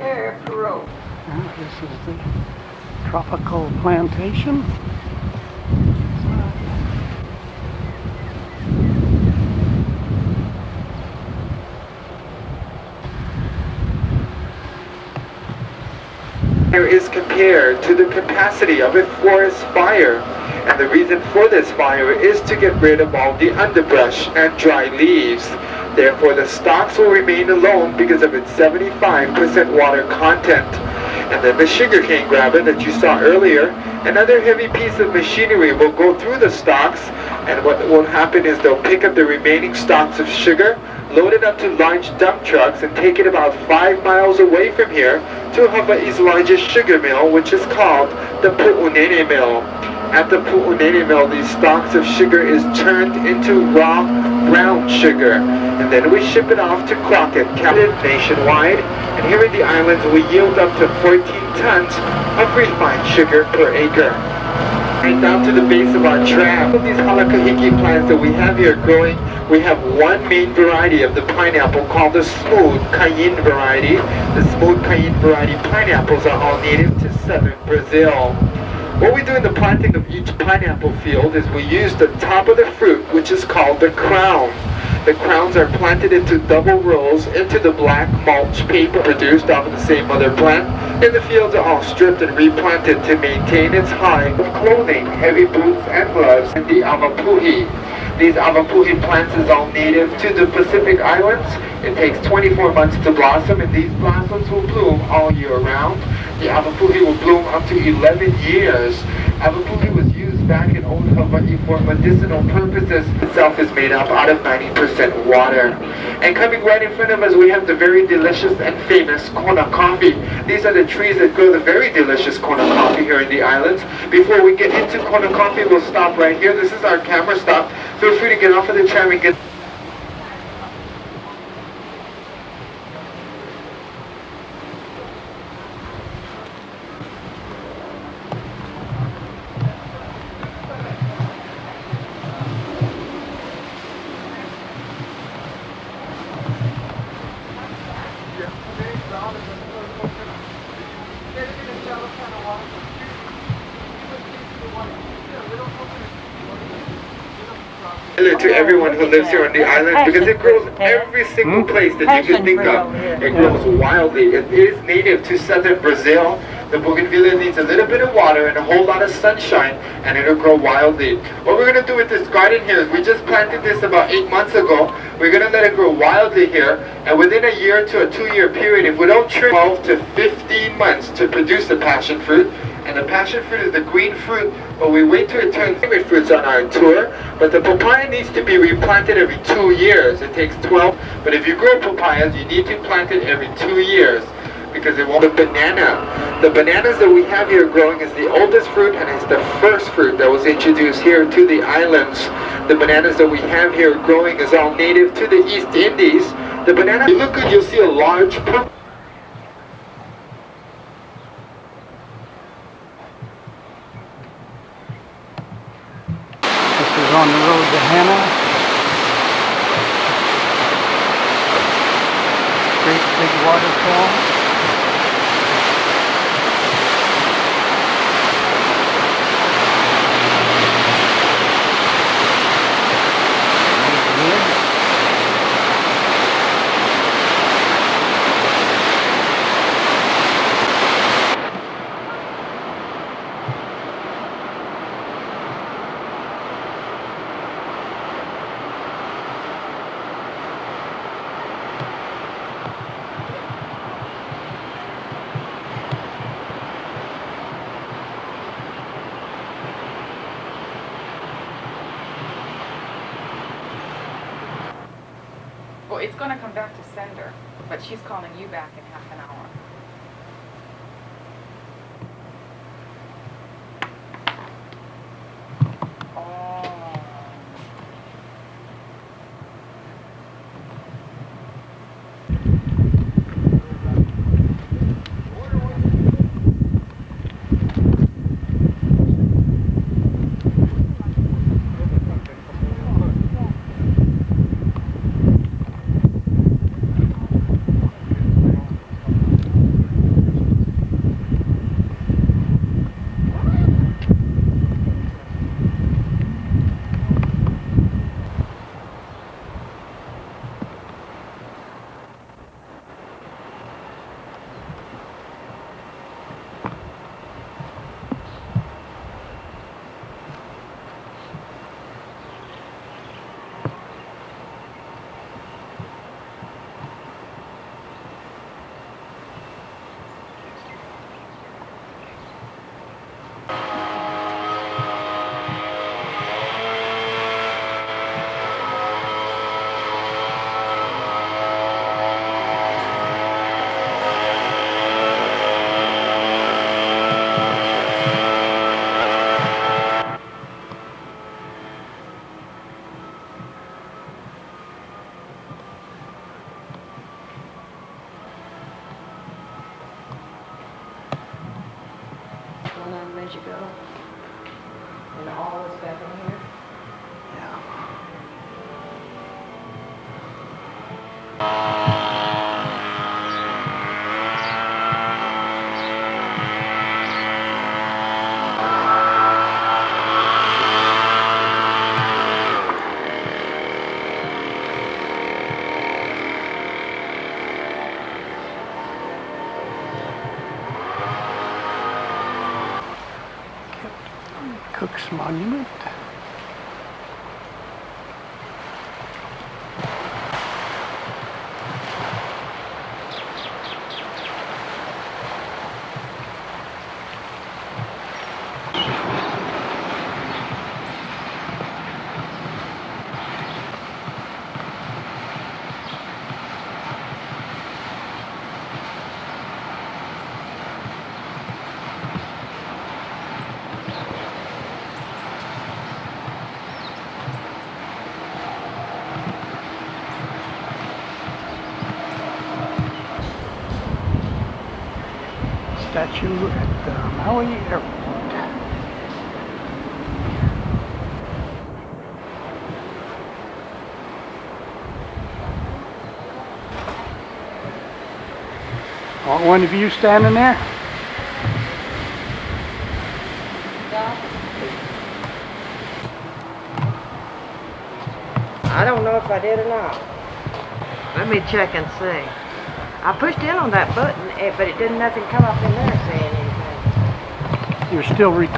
area of Peru. This is the tropical plantation. Is compared to the capacity of a forest fire, and the reason for this fire is to get rid of all the underbrush and dry leaves. Therefore, the stalks will remain alone because of its 75% water content. And then the sugarcane grabber that you saw earlier, another heavy piece of machinery will go through the stalks, and what will happen is they'll pick up the remaining stalks of sugar, load it up to large dump trucks, and take it about 5 miles away from here to Hawaii's largest sugar mill, which is called the Pu'unene Mill. At the Pu'unene Mill, these stalks of sugar is turned into raw brown sugar, and then we ship it off to Crockett, nationwide, and here in the islands we yield up to 14 tons of refined sugar per acre. Right down to the base of our tram. Of these halakahiki plants that we have here growing, we have one main variety of the pineapple called the smooth Cayenne variety. The smooth Cayenne variety pineapples are all native to southern Brazil. What we do in the planting of each pineapple field is we use the top of the fruit, which is called the crown. The crowns are planted into double rows into the black mulch paper produced off of the same mother plant, and the fields are all stripped and replanted to maintain its high of clothing, heavy boots and gloves, and the avapuhi. These avapuhi plants is all native to the Pacific Islands. It takes 24 months to blossom, and these blossoms will bloom all year round. The avapuhi will bloom up to 11 years. Avapuhi was used back in old Hawaii for medicinal purposes. Itself is made up out of 90% water. And coming right in front of us, we have the very delicious and famous Kona coffee. These are the trees that grow the very delicious Kona coffee here in the islands. Before we get into Kona coffee, we'll stop right here. This is our camera stop. Feel free to get off of the tram and get... to everyone who lives here on the island, because it grows every single place that you can think of. It grows wildly. It is native to southern Brazil. The bougainvillea needs a little bit of water and a whole lot of sunshine, and it'll grow wildly. What we're going to do with this garden here is we just planted this about 8 months ago. We're going to let it grow wildly here, and within a year to a 2-year period, if we don't trim 12 to 15 months to produce the passion fruit. And the passion fruit is the green fruit, but we wait till it turns favorite fruits on our tour. But the papaya needs to be replanted every 2 years. It takes 12, but if you grow papayas, you need to plant it every 2 years because it won't. The banana. The bananas that we have here growing is the oldest fruit, and it's the first fruit that was introduced here to the islands. The bananas that we have here growing is all native to the East Indies. The banana, if you look good, you'll see a large purple. On the road to Hana. Great big waterfall. Well, it's going to come back to sender, but she's calling you back in half an hour. on them as you go. And all is back in here. Yeah. Cook's Monument. Statue at the Maui Airport. Want one of you standing there? I don't know if I did or not. Let me check and see. I pushed in on that button, but it didn't nothing come up in there saying anything. You're still recording.